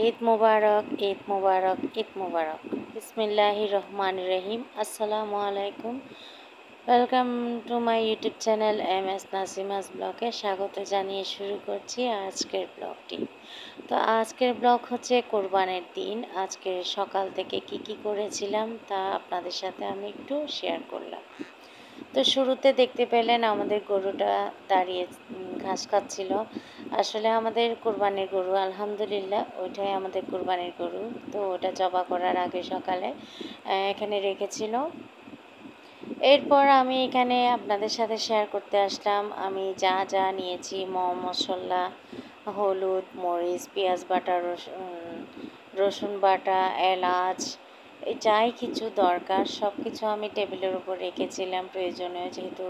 ঈদ মুবারক, ঈদ মুবারক, ঈদ মুবারক। বিসমিল্লাহির রহমানির রহিম। আসসালামু আলাইকুম। Welcome to my YouTube channel MS Nasima's ব্লগে স্বাগত জানিয়ে শুরু করছি আজকের ব্লগটি। তো আজকের ব্লগ হচ্ছে কোরবানির দিন। আজকের সকাল থেকে কি করেছিলাম তা আপনাদের সাথে আমি একটু শেয়ার করলাম। তো শুরুতে দেখতে পেলেন আমাদের গরুটা দাঁড়িয়ে ঘাস খাচ্ছিল। আসলে আমাদের কোরবানির গরু, আলহামদুলিল্লাহ ওইটাই আমাদের কোরবানির গরু। তো ওটা জবা করার আগে সকালে এখানে রেখেছিল। এরপর আমি এখানে আপনাদের সাথে শেয়ার করতে আসলাম আমি যা যা নিয়েছি, মশলা, হলুদ, মরিচ, পেঁয়াজ বাটা, রসুন বাটা, এলাচ, এই যাই কিছু দরকার সব কিছু আমি টেবিলের উপর রেখেছিলাম প্রয়োজনীয়, যেহেতু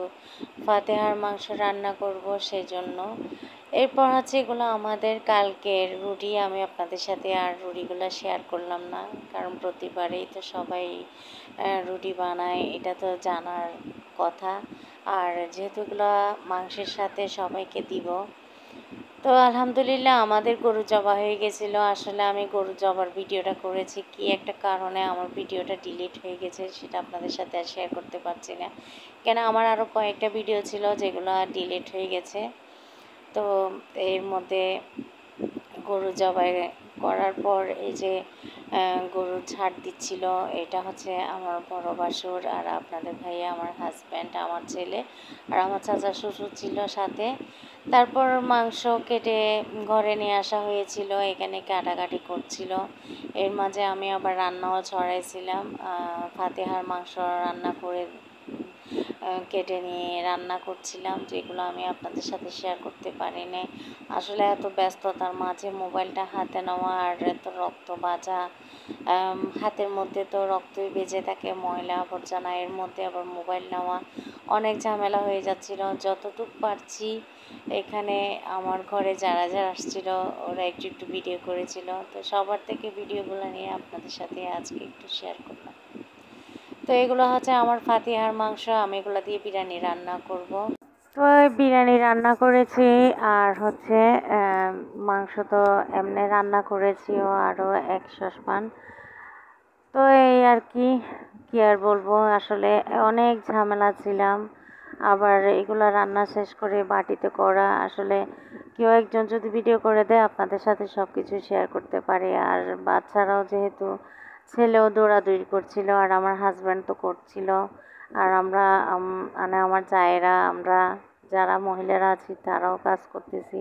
ফাতেহার মাংস রান্না করব সেই জন্য। এরপর হচ্ছে এগুলো আমাদের কালকের রুটি। আমি আপনাদের সাথে আর রুটিগুলো শেয়ার করলাম না, কারণ প্রতিবারেই তো সবাই রুটি বানায়, এটা তো জানার কথা। আর যেহেতু এগুলো মাংসের সাথে সবাইকে দিব। তো আলহামদুলিল্লাহ আমাদের গরু জবা হয়ে গেছিলো। আসলে আমি গরু জবার ভিডিওটা করেছি, কি একটা কারণে আমার ভিডিওটা ডিলিট হয়ে গেছে সেটা আপনাদের সাথে আর শেয়ার করতে পারছি না, কেন আমার আরও কয়েকটা ভিডিও ছিল যেগুলো ডিলিট হয়ে গেছে। তো এর মধ্যে গরু জবাই করার পর এই যে গরুর ঝাড় দিচ্ছিল, এটা হচ্ছে আমার বড় বাসুর, আর আপনাদের ভাইয়া, আমার হাজব্যান্ড, আমার ছেলে আর আমার চাচা শ্বশুর ছিল সাথে। তারপর মাংস কেটে ঘরে নিয়ে আসা হয়েছিল, এখানে কাটাকাটি করছিল। এর মাঝে আমি আবার রান্নাও ছড়াইছিলাম, ফাতেহার মাংস রান্না করে কেটে নিয়ে রান্না করছিলাম, যেগুলো আমি আপনাদের সাথে শেয়ার করতে পারিনি। আসলে এত ব্যস্ততার মাঝে মোবাইলটা হাতে নেওয়া আর এত রক্ত বাজা, হাতের মধ্যে তো রক্তই বেজে থাকে, ময়লা আবর্জনা, এর মধ্যে আবার মোবাইল নেওয়া, অনেক ঝামেলা হয়ে যাচ্ছিল। যতটুকু পারছি এখানে আমার ঘরে যারা যারা আসছিল ওরা একটু ভিডিও করেছিল, তো সবার থেকে ভিডিওগুলো নিয়ে আপনাদের সাথে আজকে একটু শেয়ার করলাম। তো এগুলো হচ্ছে আমার ফাতিহার মাংস, আমি এগুলো দিয়ে বিরিয়ানি রান্না করব। তো বিরিয়ানি রান্না করেছি, আর হচ্ছে মাংস তো এমনি রান্না করেছিও আরও 1 সসপ্যান। তো এই আর কি আর বলবো, আসলে অনেক ঝামেলা ছিলাম। আবার এগুলো রান্না শেষ করে বাটিতে করা, আসলে কেউ একজন যদি ভিডিও করে দেয় আপনাদের সাথে সব কিছু শেয়ার করতে পারে। আর বাচ্চারাও যেহেতু, ছেলেও দৌড়াদৌড়ি করছিল আর আমার হাজব্যান্ড তো করছিল, আর আমরা মানে আমার জায়েরা, আমরা যারা মহিলারা আছি তারাও কাজ করতেছি।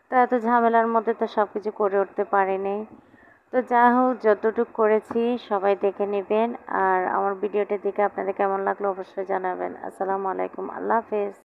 তো এত ঝামেলার মধ্যে তো সব কিছু করে উঠতে পারিনি। তো যা হোক, যতটুকু করেছি সবাই দেখে নেবেন, আর আমার ভিডিওটা দেখে আপনাদের কেমন লাগলো অবশ্যই জানাবেন। আসসালামু আলাইকুম, আল্লাহ হাফেজ।